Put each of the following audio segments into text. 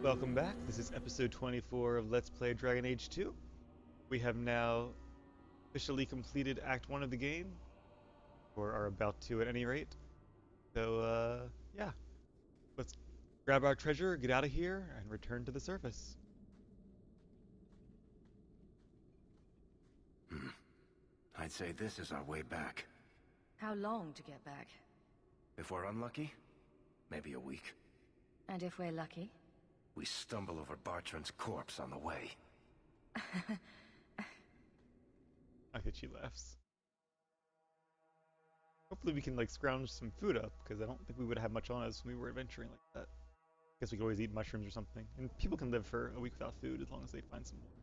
Welcome back. This is episode 24 of Let's Play Dragon Age 2. We have now officially completed Act 1 of the game, or are about to at any rate. So, yeah. Let's grab our treasure, get out of here, and return to the surface. I'd say this is our way back. How long to get back? If we're unlucky, maybe a week. And if we're lucky? We stumble over Bartran's corpse on the way. I think she laughs. Hopefully we can, like, scrounge some food up, because I don't think we would have much on us when we were adventuring like that. Guess we could always eat mushrooms or something. And people can live for a week without food as long as they find some more.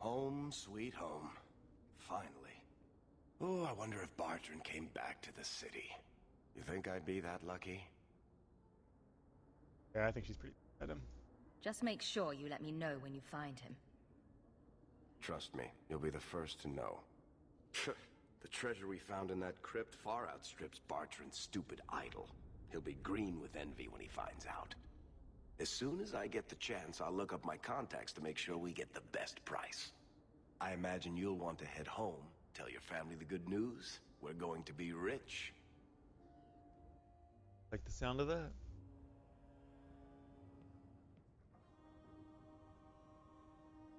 Home, sweet home. Finally. Oh, I wonder if Bartran came back to the city. You think I'd be that lucky? Yeah, I think she's pretty at him. Just make sure you let me know when you find him. Trust me, you'll be the first to know. The treasure we found in that crypt far outstrips Bartran's stupid idol. He'll be green with envy when he finds out. As soon as I get the chance, I'll look up my contacts to make sure we get the best price. I imagine you'll want to head home, tell your family the good news. We're going to be rich. Like the sound of that?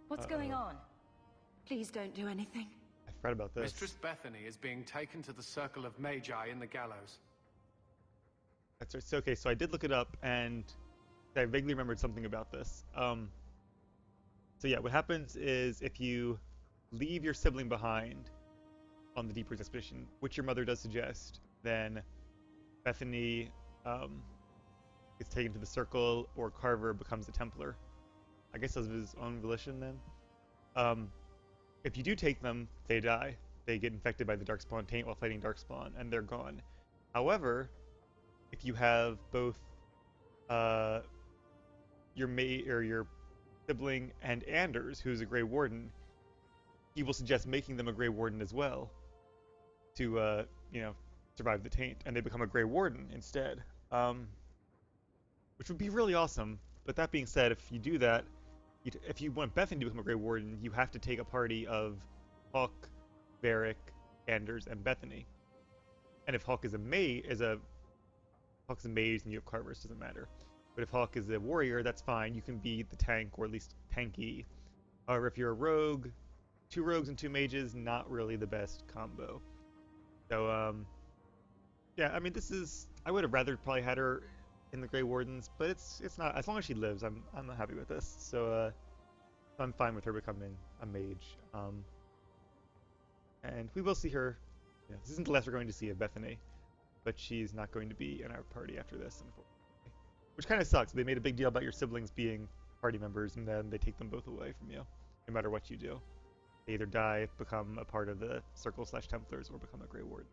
What's going on? Please don't do anything. I forgot about this. Mistress Bethany is being taken to the Circle of Magi in the gallows. That's right. So, okay, so I did look it up, and I vaguely remembered something about this. So yeah, what happens is if you leave your sibling behind on the Deep Roots expedition, which your mother does suggest, then Bethany is taken to the Circle, or Carver becomes a Templar. I guess of his own volition then. If you do take them, they die. They get infected by the Darkspawn taint while fighting Darkspawn, and they're gone. However, if you have both your mate or your sibling and Anders, who's a Grey Warden, he will suggest making them a Grey Warden as well to survive the taint, and they become a Grey Warden instead, which would be really awesome. But that being said, if you do that, if you want Bethany to become a Grey Warden, you have to take a party of Hawke, Varric, Anders, and Bethany. And if Hawke is a mage, Hawke's a mage and you have Carver, so it doesn't matter. But if Hawke is a warrior, that's fine. You can be the tank, or at least tanky. However, if you're a rogue, 2 rogues and 2 mages, not really the best combo. So, yeah, I mean, I would have rather probably had her in the Grey Wardens, but it's not, as long as she lives, I'm not happy with this. So I'm fine with her becoming a mage. And we will see her. Yeah, this isn't the last we're going to see of Bethany, but she's not going to be in our party after this, unfortunately. Which kind of sucks. They made a big deal about your siblings being party members, and then they take them both away from you, no matter what you do. They either die, become a part of the Circle/Templars, or become a Grey Warden.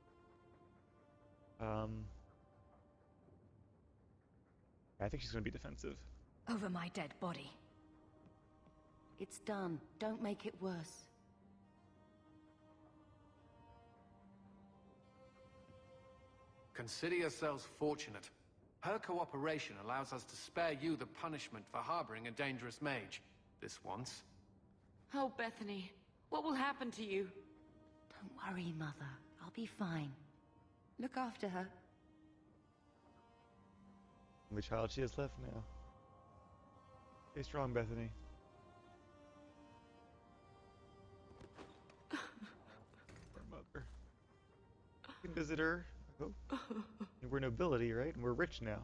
I think she's going to be defensive. Over my dead body. It's done. Don't make it worse. Consider yourselves fortunate. Her cooperation allows us to spare you the punishment for harboring a dangerous mage. This once. Oh, Bethany, what will happen to you? Don't worry, Mother. I'll be fine. Look after her. Only child she has left now. Stay strong, Bethany. Poor mother. You can visit her, I hope. We're nobility, right? And we're rich now.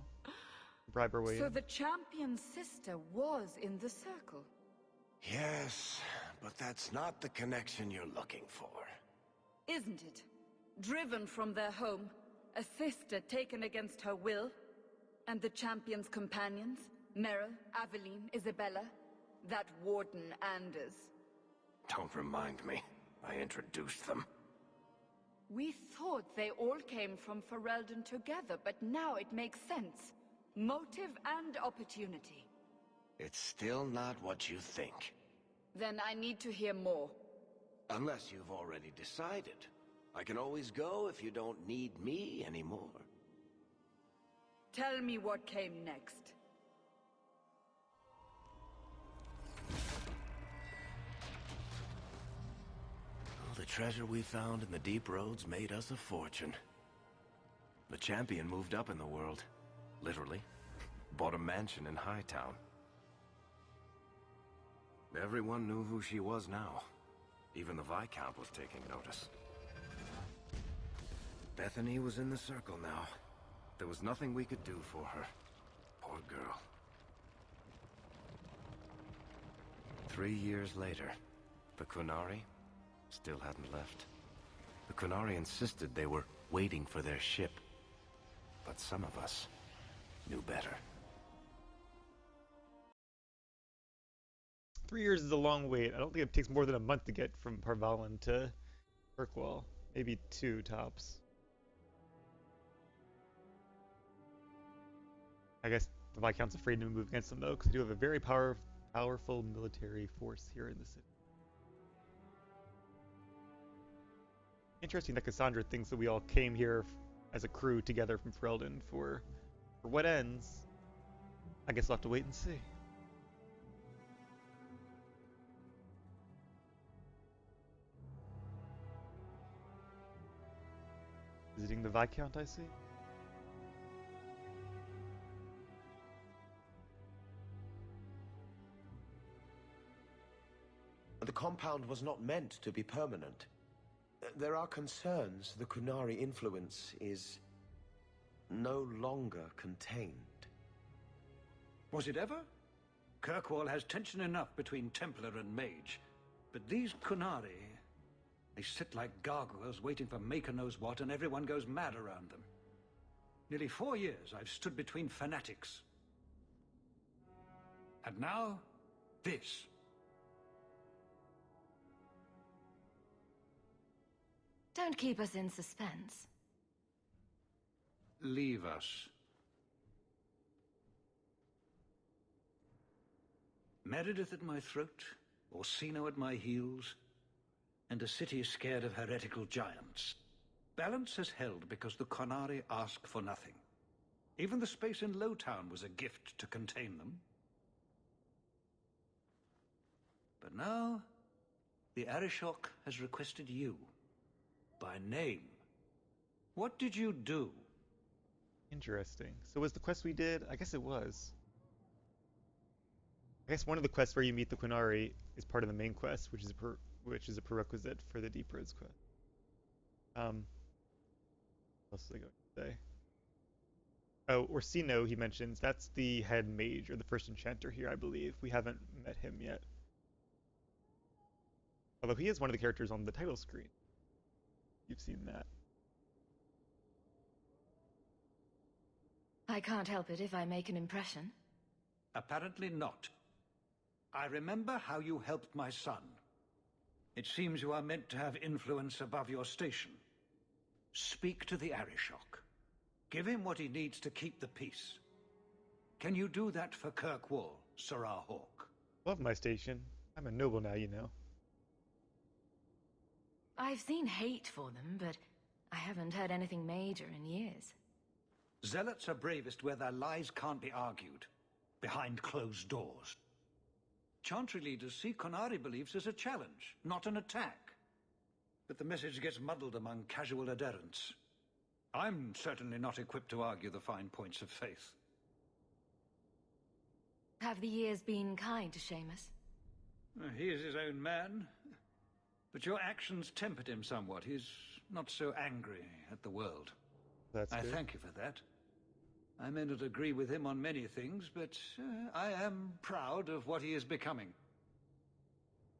Bribe our way So in. the champion's sister was in the circle? Yes, but that's not the connection you're looking for. Isn't it? Driven from their home, a sister taken against her will, and the champion's companions, Merrill, Aveline, Isabella, that warden Anders. Don't remind me. I introduced them. We thought they all came from Ferelden together, but now it makes sense. Motive and opportunity. It's still not what you think. Then I need to hear more. Unless you've already decided. I can always go if you don't need me anymore. Tell me what came next. the treasure we found in the deep roads made us a fortune. The Champion moved up in the world. Literally. Bought a mansion in Hightown. Everyone knew who she was now. Even the Viscount was taking notice. Bethany was in the circle now. There was nothing we could do for her. Poor girl. 3 years later, the Qunari still hadn't left. The Qunari insisted they were waiting for their ship. But some of us knew better. 3 years is a long wait. I don't think it takes more than a month to get from Ferelden to Kirkwall. Maybe 2 tops. I guess the Viscount's afraid to move against them though, because they do have a very powerful military force here in the city. Interesting that Cassandra thinks that we all came here as a crew together from Ferelden for what ends. I guess we'll have to wait and see. Visiting the Viscount, I see. The compound was not meant to be permanent. There are concerns the Qunari influence is no longer contained. Was it ever? Kirkwall has tension enough between Templar and Mage. But these Qunari, they sit like gargoyles waiting for Maker knows what, and everyone goes mad around them. Nearly 4 years I've stood between fanatics. And now, this. Don't keep us in suspense. Leave us. Meredith at my throat, Orsino at my heels, and a city scared of heretical giants. Balance has held because the Qunari ask for nothing. Even the space in Lowtown was a gift to contain them. But now, the Arishok has requested you. By name. What did you do? Interesting. So was the quest we did? I guess it was. I guess one of the quests where you meet the Qunari is part of the main quest, which is a prerequisite for the Deep Roads quest. What else was I going to say? Oh, Orsino, he mentions, that's the head mage, or the first enchanter here, I believe. We haven't met him yet. Although he is one of the characters on the title screen. You've seen that. I can't help it if I make an impression. Apparently not. I remember how you helped my son. It seems you are meant to have influence above your station. Speak to the Arishok. Give him what he needs to keep the peace. Can you do that for Kirkwall, Sir Hawke? Love my station. I'm a noble now, you know. I've seen hate for them, but I haven't heard anything major in years. Zealots are bravest where their lies can't be argued, behind closed doors. Chantry leaders see Qunari beliefs as a challenge, not an attack. But the message gets muddled among casual adherents. I'm certainly not equipped to argue the fine points of faith. Have the years been kind to Seamus? He is his own man. But your actions tempered him somewhat. He's not so angry at the world. That's I good. thank you for that. I may not agree with him on many things, but I am proud of what he is becoming.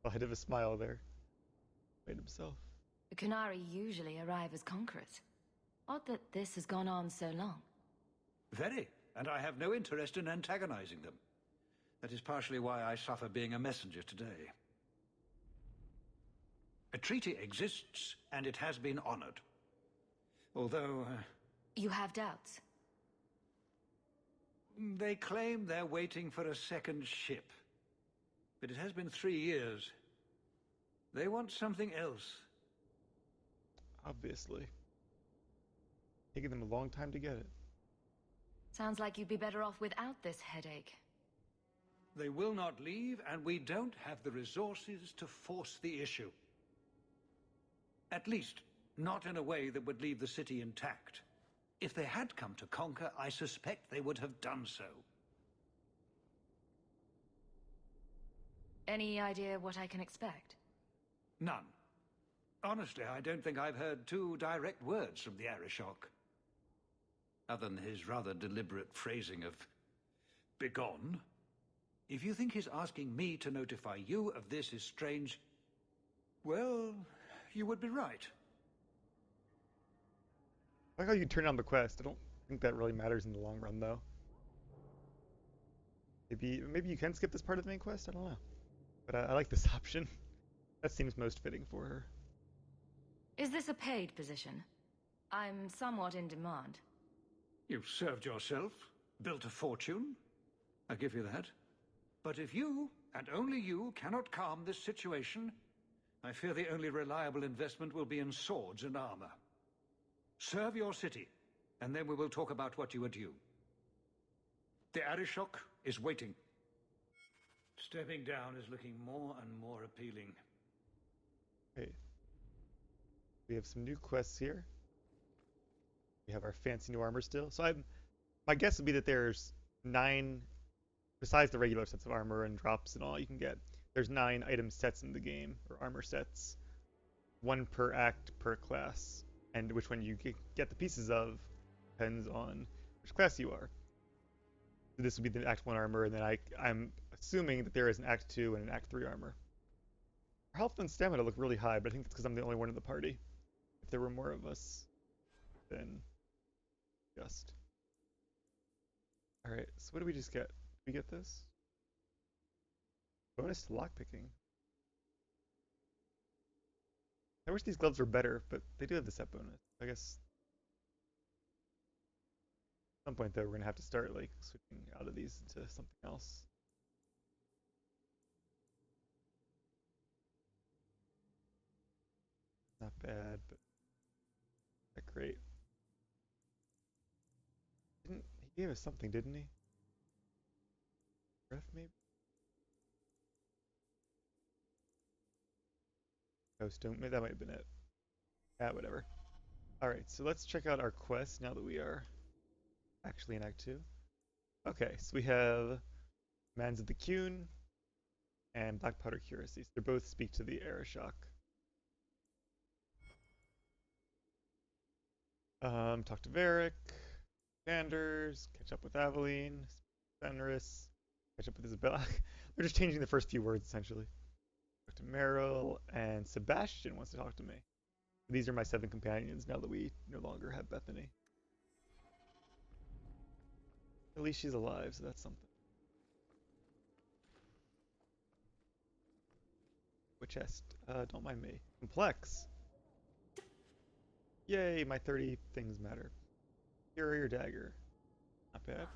A hit of a smile there. Made himself. The Qunari usually arrive as conquerors. Odd that this has gone on so long. Very, and I have no interest in antagonizing them. That is partially why I suffer being a messenger today. A treaty exists, and it has been honored. Although... You have doubts? They claim they're waiting for a second ship. But it has been 3 years. They want something else. Obviously. Taking them a long time to get it. Sounds like you'd be better off without this headache. They will not leave, and we don't have the resources to force the issue. At least, not in a way that would leave the city intact. If they had come to conquer, I suspect they would have done so. Any idea what I can expect? None. Honestly, I don't think I've heard 2 direct words from the Arishok. Other than his rather deliberate phrasing of begone. If you think his asking me to notify you of this is strange, well, you would be right. I like how you turn on the quest. I don't think that really matters in the long run, though. Maybe you can skip this part of the main quest? I don't know. But I like this option. That seems most fitting for her. Is this a paid position? I'm somewhat in demand. You've served yourself, built a fortune. I give you that. But if you, and only you, cannot calm this situation, I fear the only reliable investment will be in swords and armor. Serve your city, and then we will talk about what you are due. The Arishok is waiting. Stepping down is looking more and more appealing. Okay. We have some new quests here. We have our fancy new armor still. So my guess would be that there's 9, besides the regular sets of armor and drops and all you can get, there's 9 item sets in the game, or armor sets. 1 per act per class. And which one you get the pieces of depends on which class you are. So this would be the Act 1 armor, and then I'm assuming that there is an Act 2 and an Act 3 armor. Our health and stamina look really high, but I think that's because I'm the only one in the party. If there were more of us, then just. Alright, so what do we just get? Did we get this? Bonus to lockpicking. I wish these gloves were better, but they do have the set bonus. I guess at some point though we're gonna have to start like switching out of these into something else. Not bad, but not great. He gave us something, didn't he? Breath maybe? Stone, that might have been it. Yeah, whatever. Alright, so let's check out our quest now that we are actually in Act 2. Okay, so we have Mans of the Cune and Black Powder Curacies. They both speak to the Arishok. Talk to Varric, Sanders, catch up with Aveline, Fenris, catch up with Isabella. They're just changing the first few words essentially. Talk to Meryl, and Sebastian wants to talk to me. These are my 7 companions now that we no longer have Bethany. At least she's alive, so that's something. What chest? Don't mind me. Complex. Yay, my 30 things matter. Superior dagger. Not bad.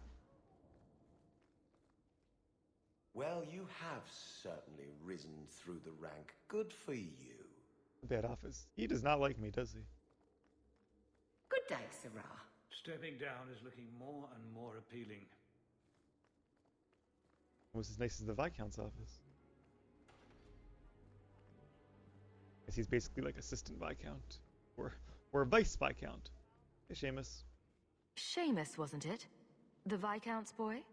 Well, you have certainly risen through the rank. Good for you. Bad office. He does not like me, does he? Good day, Sarah. Stepping down is looking more and more appealing. Almost as nice as the Viscount's office. Guess he's basically like assistant Viscount. Or vice Viscount. Hey, Seamus. Seamus, wasn't it? The Viscount's boy?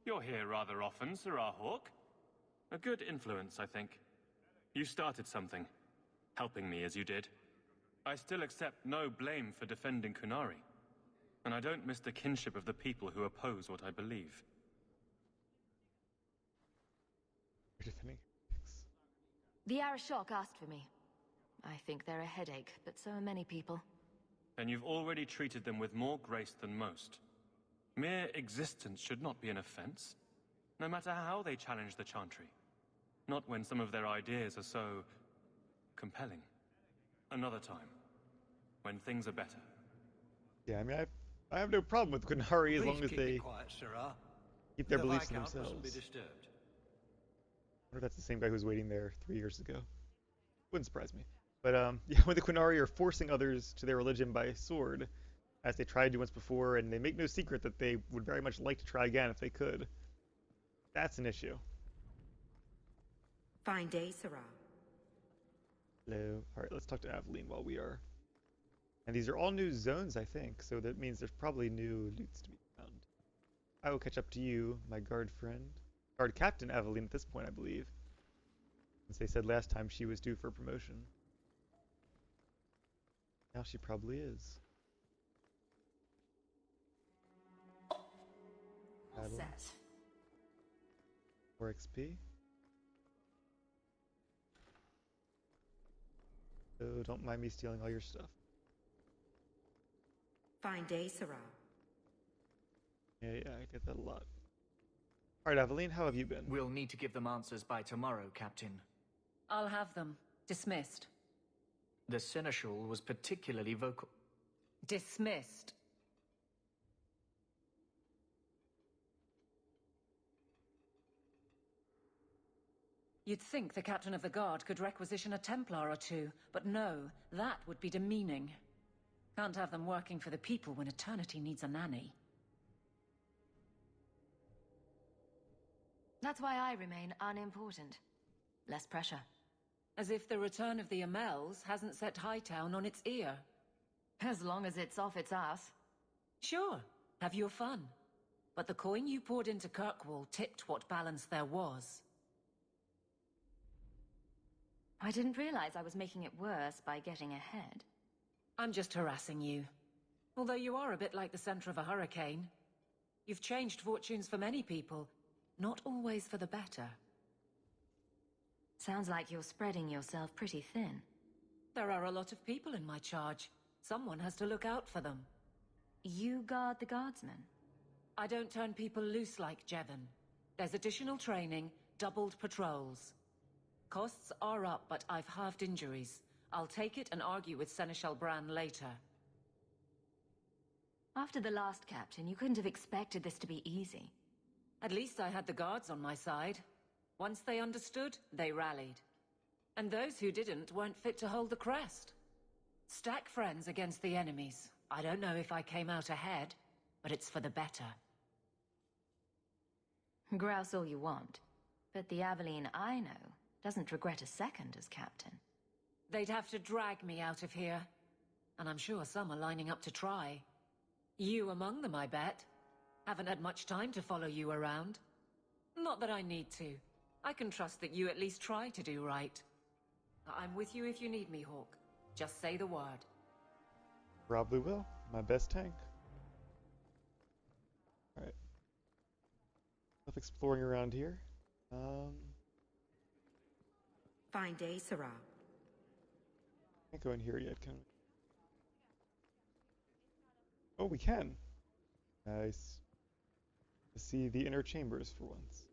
You're here rather often, Sarah Hawke. A good influence, I think. You started something, helping me as you did. I still accept no blame for defending Kunari, and I don't miss the kinship of the people who oppose what I believe. You're defending. The Arishok asked for me. I think they're a headache, but so are many people. And you've already treated them with more grace than most. Mere existence should not be an offense, no matter how they challenge the Chantry. Not when some of their ideas are so compelling. Another time, when things are better. Yeah, I mean, I have no problem with Kunari as long as they quiet, Sarah. keep their The beliefs in Viscount themselves. mustn't be disturbed. I wonder if that's the same guy who was waiting there 3 years ago. Wouldn't surprise me. But yeah, when the Kunari are forcing others to their religion by sword, as they tried to once before, and they make no secret that they would very much like to try again if they could, that's an issue. Fine day, Sarah. Hello. Alright, let's talk to Aveline while we are. And these are all new zones, I think, so that means there's probably new loots to be found. I will catch up to you, my guard friend. Guard Captain Aveline at this point, I believe. Since they said last time she was due for promotion. Now she probably is. Battle. Set. 4 XP. So don't mind me stealing all your stuff. Fine day, Sarah. Yeah, I get that a lot. Alright, Aveline, how have you been? We'll need to give them answers by tomorrow, Captain. I'll have them. Dismissed. The Seneschal was particularly vocal. Dismissed. You'd think the Captain of the Guard could requisition a Templar or two, but no, that would be demeaning. Can't have them working for the people when eternity needs a nanny. That's why I remain unimportant. Less pressure. As if the return of the Amels hasn't set Hightown on its ear. As long as it's off its ass. Sure, have your fun. But the coin you poured into Kirkwall tipped what balance there was. I didn't realize I was making it worse by getting ahead. I'm just harassing you. Although you are a bit like the center of a hurricane. You've changed fortunes for many people, not always for the better. Sounds like you're spreading yourself pretty thin. There are a lot of people in my charge. Someone has to look out for them. You guard the guardsmen? I don't turn people loose like Jevon. There's additional training, doubled patrols. Costs are up, but I've halved injuries. I'll take it and argue with Seneschal Bran later. After the last captain, you couldn't have expected this to be easy. At least I had the guards on my side. Once they understood, they rallied. And those who didn't weren't fit to hold the crest. Stack friends against the enemies. I don't know if I came out ahead, but it's for the better. Grouse all you want, but the Aveline I know doesn't regret a second as captain. They'd have to drag me out of here. And I'm sure some are lining up to try. You among them, I bet. Haven't had much time to follow you around. Not that I need to. I can trust that you at least try to do right. I'm with you if you need me, Hawke. Just say the word. Probably will. My best tank. Alright. Enough exploring around here. Fine day, Sarah. Can't go in here yet, can we? Oh, we can. Nice. To see the inner chambers for once.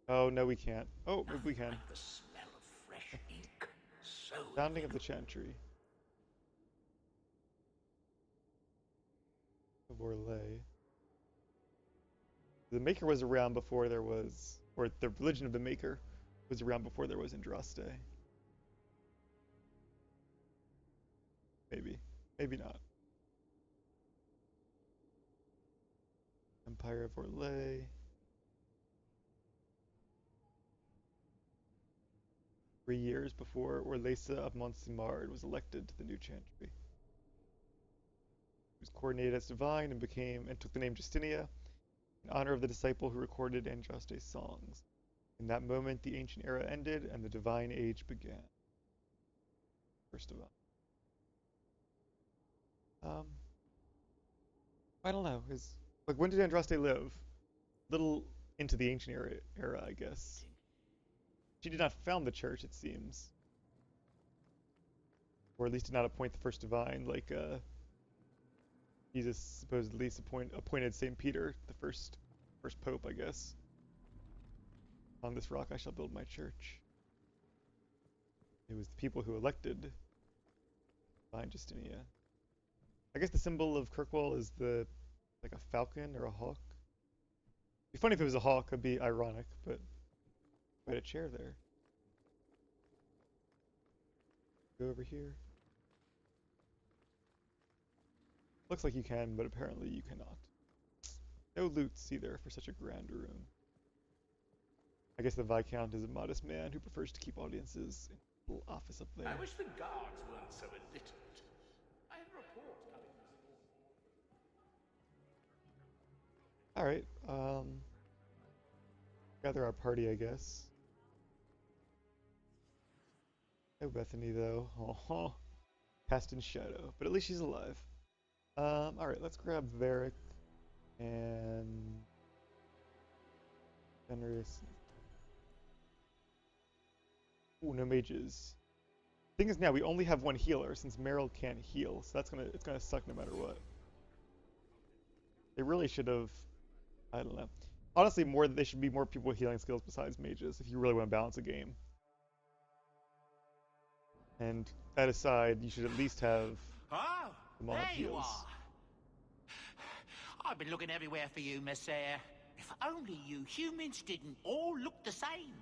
Oh, no, we can't. Oh, maybe we can. Like the smell of fresh ink. So Founding of the Chantry. Of Orlais. The Maker was around before there was, or the religion of the Maker was around before there was Andraste. Maybe. Maybe not. Empire of Orlais. Three years before Orlaisa of Montsimard was elected to the new chantry. He was coordinated as divine and took the name Justinia in honor of the disciple who recorded Andraste's songs. In that moment, the ancient era ended and the divine age began. First of all. I don't know. Like, when did Andraste live? Little into the ancient era, I guess. She did not found the church, it seems. Or at least did not appoint the first divine, like Jesus supposedly appointed St. Peter, the first pope, I guess. On this rock I shall build my church. It was the people who elected divine Justinia. I guess the symbol of Kirkwall is like a falcon or a hawk. It'd be funny if it was a hawk, it'd be ironic, but we had a chair there. Go over here. Looks like you can, but apparently you cannot. No loots either for such a grand room. I guess the Viscount is a modest man who prefers to keep audiences in Little office up there. I wish the guards weren't so illiterate. I have a report coming. Alright, gather our party, I guess. No Bethany, though. Oh, cast in shadow. But at least she's alive. Alright, let's grab Varric and Generous. Ooh, no mages. Thing is now we only have one healer since Meryl can't heal, so it's gonna suck no matter what. They really should have, I don't know. Honestly, there should be more people with healing skills besides mages if you really want to balance a game. And that aside, you should at least have the mod there heals. You are. I've been looking everywhere for you, Messiah. If only you humans didn't all look the same.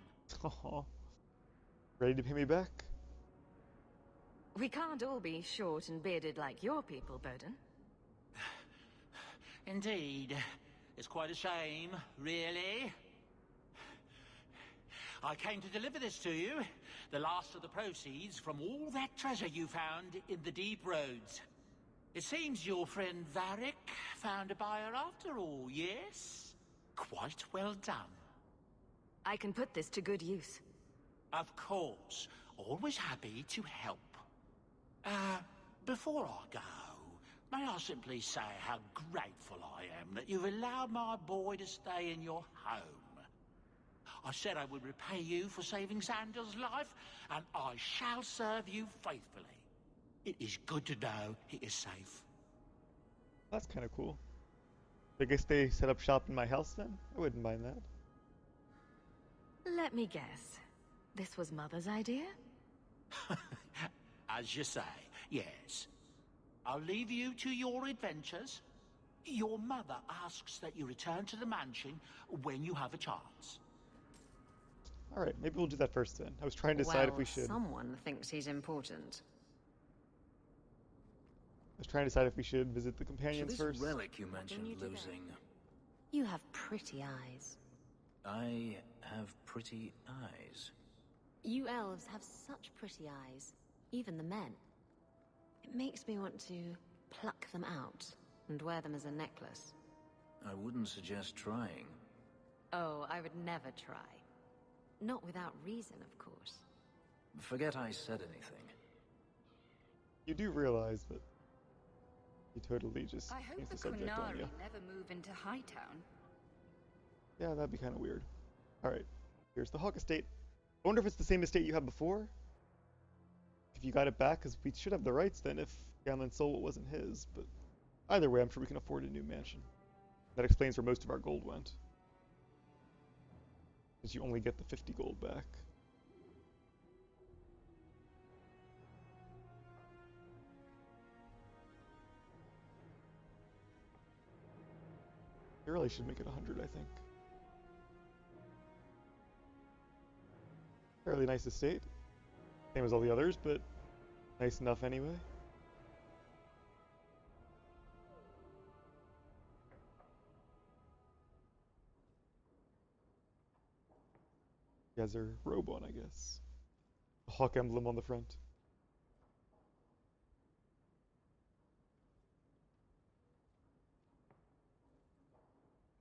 Aww. Ready to pay me back? We can't all be short and bearded like your people, Bowden. Indeed. It's quite a shame, really. I came to deliver this to you. The last of the proceeds from all that treasure you found in the deep roads. It seems your friend Varric found a buyer after all, yes? Quite well done. I can put this to good use. Of course. Always happy to help. Before I go, may I simply say how grateful I am that you've allowed my boy to stay in your home. I said I would repay you for saving Xander's life, and I shall serve you faithfully. It is good to know he is safe. That's kind of cool. I guess they set up shop in my house then? I wouldn't mind that. Let me guess. This was Mother's idea? As you say, yes. I'll leave you to your adventures. Your mother asks that you return to the mansion when you have a chance. Alright, maybe we'll do that first then. I was trying to decide if we should. Someone thinks he's important. I was trying to decide if we should visit the companions so this first. relic you mentioned losing. You have pretty eyes. I have pretty eyes. You elves have such pretty eyes. Even the men. It makes me want to pluck them out and wear them as a necklace. I wouldn't suggest trying. Oh, I would never try. Not without reason, of course. Forget I said anything. You do realize that you totally just I hope changed the the subject on Kunari you. never move into Hightown. Yeah, that'd be kind of weird. Alright, here's the Hawke estate. I wonder if it's the same estate you had before? If you got it back, because we should have the rights then if Gamlen sold what wasn't his, but either way, I'm sure we can afford a new mansion. That explains where most of our gold went. Because you only get the 50 gold back. I really should make it 100, I think. Fairly nice estate. Same as all the others, but nice enough anyway. He has her robe on, I guess. The Hawke emblem on the front.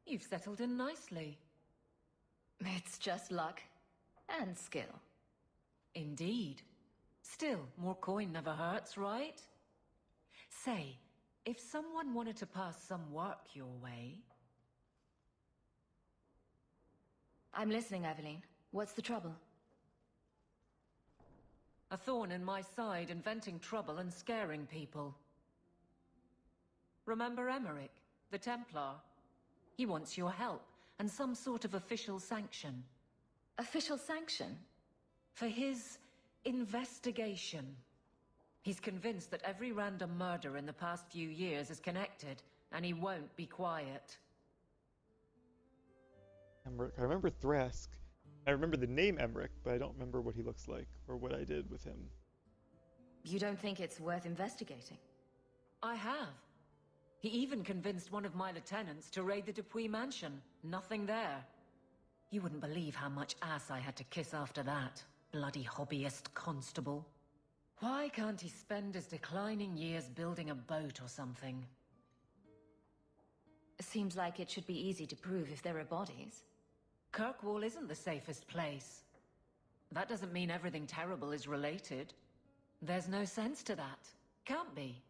You've settled in nicely. It's just luck. And skill. Indeed. Still, more coin never hurts, right? Say, if someone wanted to pass some work your way... I'm listening, Aveline. What's the trouble? A thorn in my side, inventing trouble and scaring people. Remember Emmerich, the Templar? He wants your help, and some sort of official sanction. Official sanction? For his investigation. He's convinced that every random murder in the past few years is connected, and he won't be quiet. Emmerich. I remember Thrask. I remember the name Emmerich, but I don't remember what he looks like, or what I did with him. You don't think it's worth investigating? I have. He even convinced one of my lieutenants to raid the Dupuis mansion. Nothing there. You wouldn't believe how much ass I had to kiss after that. Bloody hobbyist constable. Why can't he spend his declining years building a boat or something? Seems like it should be easy to prove if there are bodies. Kirkwall isn't the safest place. That doesn't mean everything terrible is related. There's no sense to that. Can't be.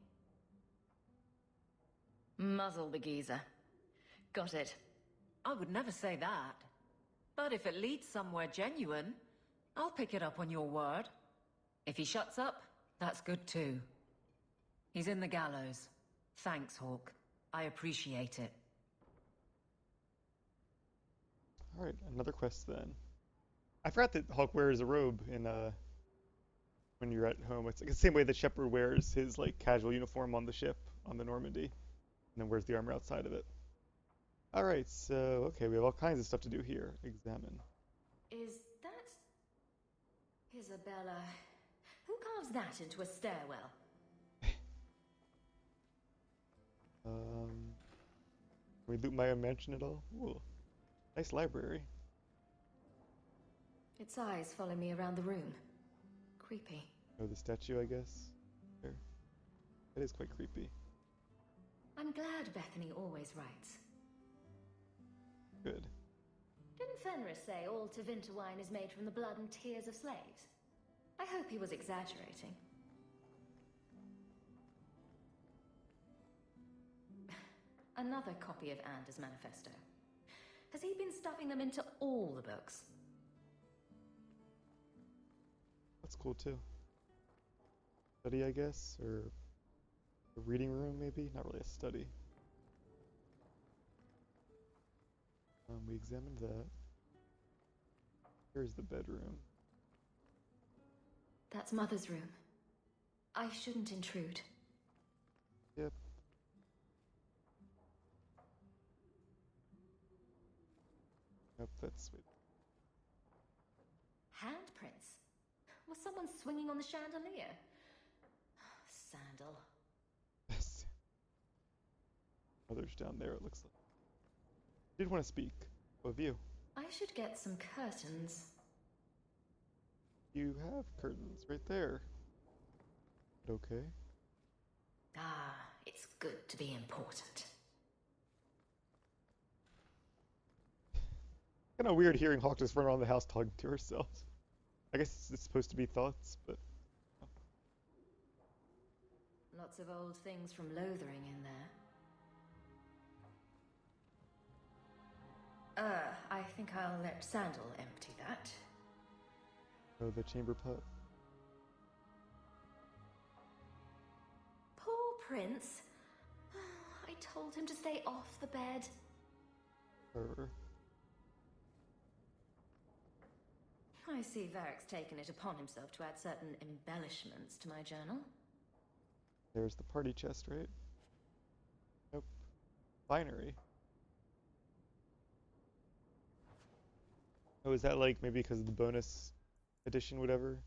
Muzzle the geezer. Got it. I would never say that. But if it leads somewhere genuine, I'll pick it up on your word. If he shuts up, that's good too. He's in the gallows. Thanks, Hawke. I appreciate it. Alright, another quest then. I forgot that Hawke wears a robe in when you're at home. It's like the same way that Shepard wears his like casual uniform on the ship on the Normandy, and then wears the armor outside of it. Alright, so okay, we have all kinds of stuff to do here. Examine. Is that Isabella? Who carves that into a stairwell? Can we loot my own mansion at all? Ooh, nice library. Its eyes follow me around the room. Creepy. Oh, the statue, I guess. There. That is quite creepy. I'm glad Bethany always writes. Good. Didn't Fenris say all Tevinter wine is made from the blood and tears of slaves? I hope he was exaggerating. Another copy of Anders' manifesto. Has he been stuffing them into all the books? That's cool too. Study, I guess, or a reading room maybe? Not really a study. We examined that. Here's the bedroom. That's Mother's room. I shouldn't intrude. Yep. Yep, that's sweet. Handprints? Was someone swinging on the chandelier? Sandal. Mother's down there, it looks like. Did want to speak. What of you? I should get some curtains. You have curtains right there. Okay. Ah, it's good to be important. Kind of weird hearing Hawke just run around the house talking to herself. I guess it's supposed to be thoughts, but... Lots of old things from Lothering in there. I think I'll let Sandal empty that. Oh, the chamber pot. Poor Prince. I told him to stay off the bed. I see Varric's taken it upon himself to add certain embellishments to my journal. There's the party chest, right? Nope. Binary. Oh, is that like maybe because of the bonus edition, whatever?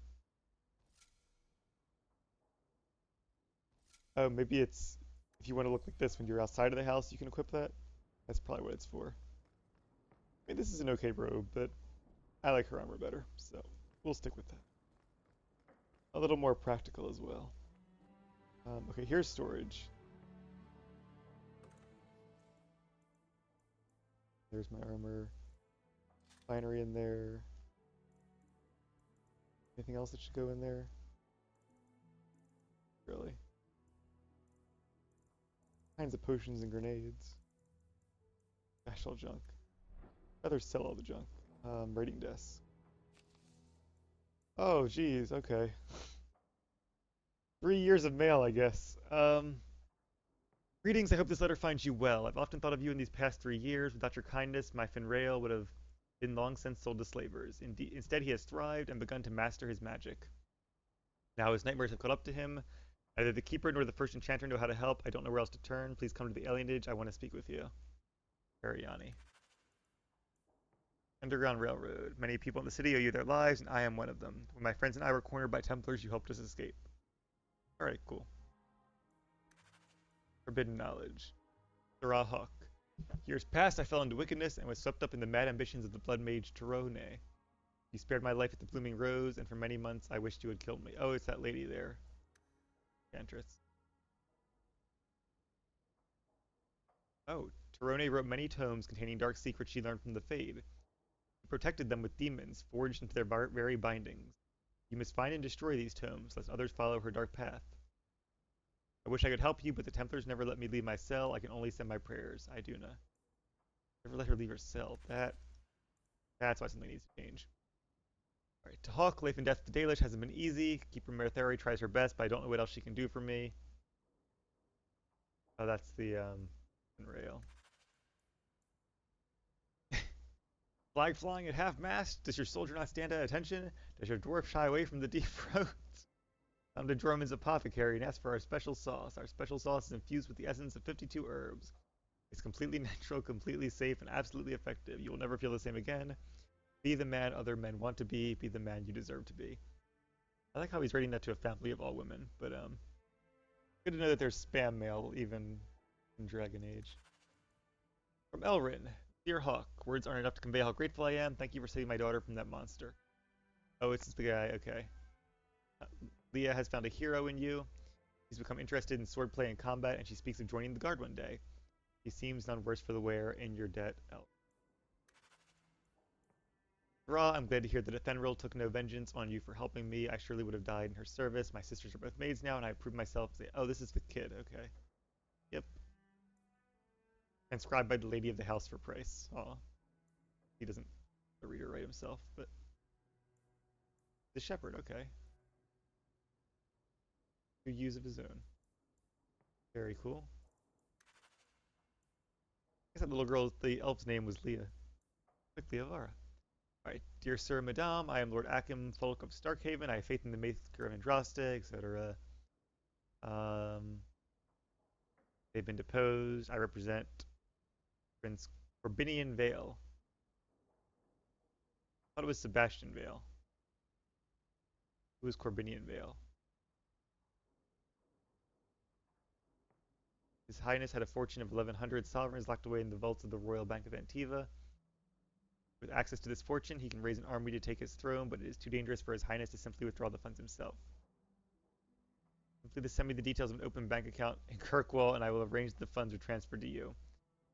Oh, maybe it's if you want to look like this when you're outside of the house, you can equip that. That's probably what it's for. I mean, this is an okay robe, but I like her armor better, so we'll stick with that. A little more practical as well. Okay, here's storage. There's my armor. Binary in there. Anything else that should go in there? Really? Kinds of potions and grenades. Stash all junk. Rather sell all the junk. Rating desk. Oh, geez, okay. 3 years of mail, I guess. Greetings, I hope this letter finds you well. I've often thought of you in these past 3 years. Without your kindness, my Finrail would have been long since sold to slavers. Instead, he has thrived and begun to master his magic. Now his nightmares have caught up to him. Neither the Keeper nor the First Enchanter know how to help. I don't know where else to turn. Please come to the Alienage. I want to speak with you. Ariani. Underground Railroad. Many people in the city owe you their lives, and I am one of them. When my friends and I were cornered by Templars, you helped us escape. Alright, cool. Forbidden Knowledge. Sarah Hawke. Years past, I fell into wickedness and was swept up in the mad ambitions of the blood mage Torone. You spared my life at the Blooming Rose, and for many months I wished you had killed me. Oh, it's that lady there. Enchantress. Oh, Torone wrote many tomes containing dark secrets she learned from the Fade. She protected them with demons, forged into their very bindings. You must find and destroy these tomes, lest others follow her dark path. I wish I could help you, but the Templars never let me leave my cell. I can only send my prayers. Iduna. Never let her leave her cell. That's why something needs to change. Alright, to Hawke, life and death to Dalish hasn't been easy. Keeper Mertheri tries her best, but I don't know what else she can do for me. Oh, that's the, rail. Flag flying at half-mast? Does your soldier not stand at attention? Does your dwarf shy away from the deep throats? Come to Jorman's apothecary and ask for our special sauce. Our special sauce is infused with the essence of 52 herbs. It's completely natural, completely safe, and absolutely effective. You will never feel the same again. Be the man other men want to be the man you deserve to be. I like how he's writing that to a family of all women, but good to know that there's spam mail even in Dragon Age. From Elrin. Dear Hawke, words aren't enough to convey how grateful I am. Thank you for saving my daughter from that monster. Oh, it's the guy, okay. Leah has found a hero in you. She's become interested in swordplay and combat, and she speaks of joining the guard one day. He seems none worse for the wear in your debt, Elf. Ra, I'm glad to hear that Athenril took no vengeance on you for helping me. I surely would have died in her service. My sisters are both maids now, and I proved myself. Oh, this is the kid, okay. Yep. Transcribed by the lady of the house for price. Aw. He doesn't the reader write himself, but the shepherd, okay. 2 ewes of his own. Very cool. I guess that little girl, the elf's name was Leah. Like Leovara. Alright, dear sir, madame, I am Lord Akim, Folk of Starkhaven. I have faith in the Maker of Andraste, etc. They've been deposed. I represent Prince Corbinian Vale. I thought it was Sebastian Vale. Who is Corbinian Vale? His Highness had a fortune of 1,100 sovereigns locked away in the vaults of the Royal Bank of Antiva. With access to this fortune, he can raise an army to take his throne, but it is too dangerous for His Highness to simply withdraw the funds himself. Simply send me the details of an open bank account in Kirkwall, and I will arrange the funds are transferred to you.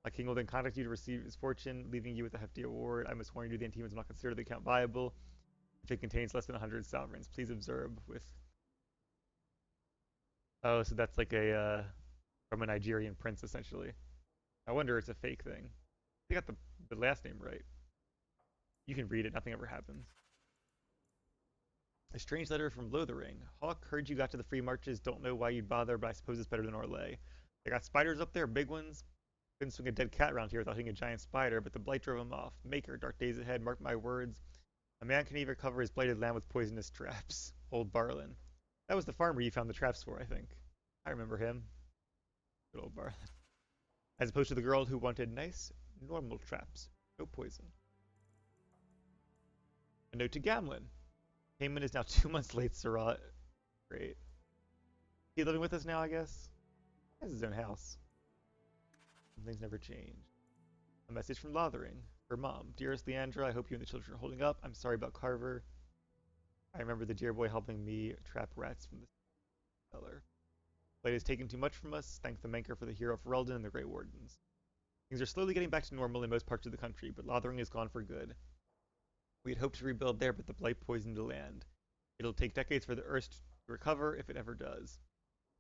My king will then contact you to receive his fortune, leaving you with a hefty award. I must warn you, the Antivans will not consider the account viable if it contains less than 100 sovereigns. Please observe with... Oh, so that's like a... from a Nigerian prince, essentially. I wonder it's a fake thing. They got the last name right. You can read it, nothing ever happens. A strange letter from Lothering. Hawke, heard you got to the free marches, don't know why you'd bother, but I suppose it's better than Orlais. They got spiders up there, big ones. Couldn't swing a dead cat around here without hitting a giant spider, but the blight drove him off. Maker, dark days ahead, mark my words. A man can even cover his blighted land with poisonous traps. Old Barlin. That was the farmer you found the traps for, I think. I remember him. Good old Barlin. As opposed to the girl who wanted nice, normal traps. No poison. A note to Gamlin. Payment is now 2 months late, Sirrah. Great. He living with us now, I guess? He has his own house. Some things never change. A message from Lothering. Her mom. Dearest Leandra, I hope you and the children are holding up. I'm sorry about Carver. I remember the dear boy helping me trap rats from the cellar. Blade has taken too much from us. Thank the Menker for the hero of Ferelden and the Grey Wardens. Things are slowly getting back to normal in most parts of the country, but Lothering is gone for good. We had hoped to rebuild there, but the blight poisoned the land. It'll take decades for the Earth to recover, if it ever does.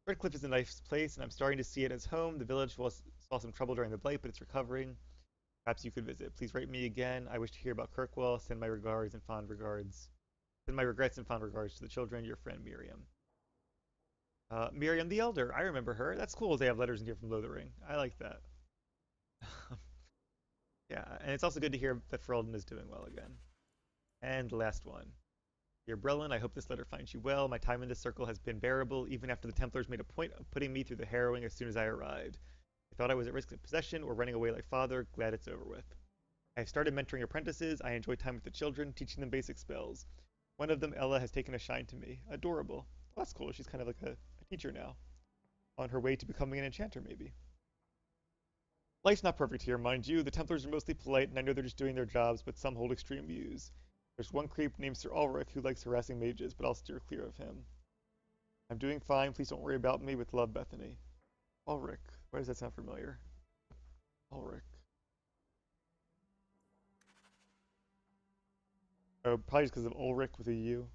Redcliffe is a nice place, and I'm starting to see it as home. The village saw some trouble during the blight, but it's recovering. Perhaps you could visit. Please write me again. I wish to hear about Kirkwall. Send my regards and fond regards. Send my regrets and fond regards to the children. Your friend Miriam. Miriam the Elder. I remember her. That's cool. They have letters in here from Lothering. I like that. Yeah, and it's also good to hear that Ferelden is doing well again. And the last one. Dear Brelin, I hope this letter finds you well. My time in this circle has been bearable, even after the Templars made a point of putting me through the harrowing as soon as I arrived. I thought I was at risk of possession or running away like father. Glad it's over with. I have started mentoring apprentices. I enjoy time with the children, teaching them basic spells. One of them, Ella, has taken a shine to me. Adorable. Well, that's cool. She's kind of like a teacher now. On her way to becoming an enchanter, maybe. Life's not perfect here, mind you. The Templars are mostly polite, and I know they're just doing their jobs, but some hold extreme views. There's one creep named Sir Ulrich who likes harassing mages, but I'll steer clear of him. I'm doing fine. Please don't worry about me. With love, Bethany. Ulrich. Why does that sound familiar? Ulrich. Oh, probably just because of Ulrich with a U.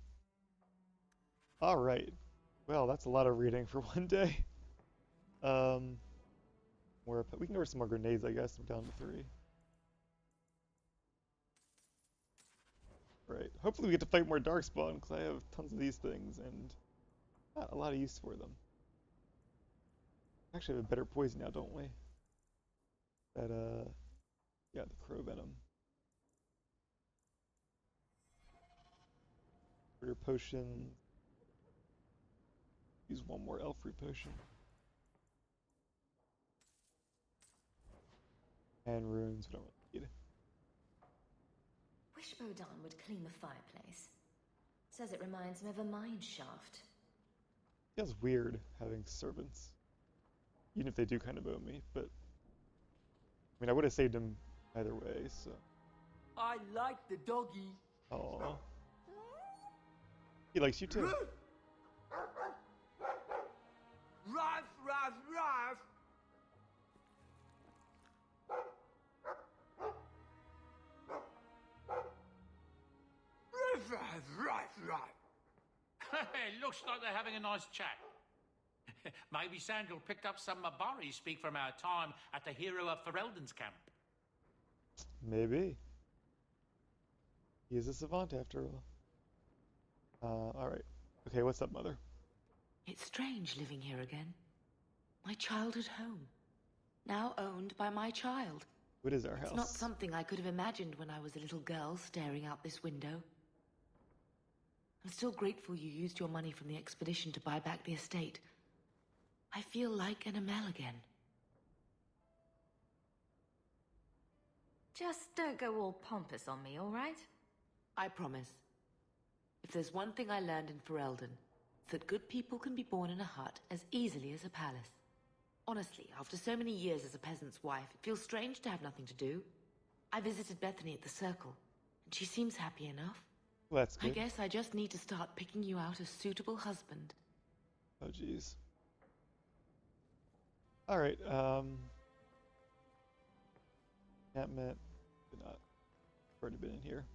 Alright. Well, that's a lot of reading for one day. We can order some more grenades, I guess. I'm down to 3. Right. Hopefully we get to fight more Darkspawn, because I have tons of these things, and not a lot of use for them. Actually have a better poison now, don't we? That, yeah, the Crow Venom. Order potion. Use one more elf root potion. And runes, we don't really need. Wish Bodan would clean the fireplace. Says it reminds him of a mine shaft. Feels weird having servants. Even if they do kind of owe me, but... I mean, I would have saved him either way, so... I like the doggy. Aww. He likes you too. Ruff, ruff, ruff! It looks like they're having a nice chat. Maybe Sandal picked up some Mabari speak from our time at the hero of Ferelden's camp. Maybe. He is a savant after all. Alright. Okay, what's up, Mother? It's strange living here again. My childhood home. Now owned by my child. What is our house? It's not something I could have imagined when I was a little girl staring out this window. I'm still grateful you used your money from the expedition to buy back the estate. I feel like an Amel again. Just don't go all pompous on me, all right? I promise. If there's one thing I learned in Ferelden, it's that good people can be born in a hut as easily as a palace. Honestly, after so many years as a peasant's wife, it feels strange to have nothing to do. I visited Bethany at the Circle, and she seems happy enough. Well, that's good. I guess I just need to start picking you out a suitable husband. Oh, jeez. Alright, Encampment. Did not. Already been in here.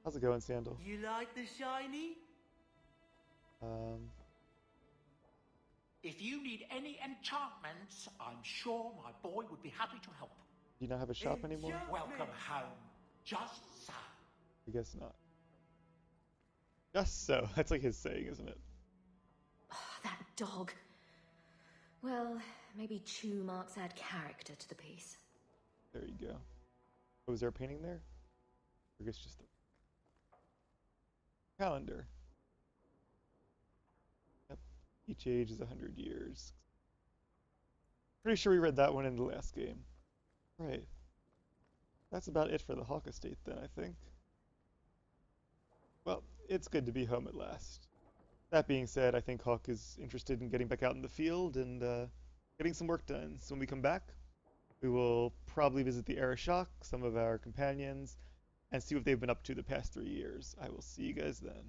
How's it going, Sandal? You like the shiny? If you need any enchantments, I'm sure my boy would be happy to help. Do you not have a shop anymore? Welcome home. Just so. I guess not. Just so. That's like his saying, isn't it? Oh, that dog. Well, maybe chew marks add character to the piece. There you go. Oh, was there a painting there? I guess just a calendar. Yep. Each age is 100 years. Pretty sure we read that one in the last game. Right. That's about it for the Hawke estate then, I think. Well, it's good to be home at last. That being said, I think Hawke is interested in getting back out in the field and getting some work done. So when we come back, we will probably visit the Arishok, some of our companions, and see what they've been up to the past 3 years. I will see you guys then.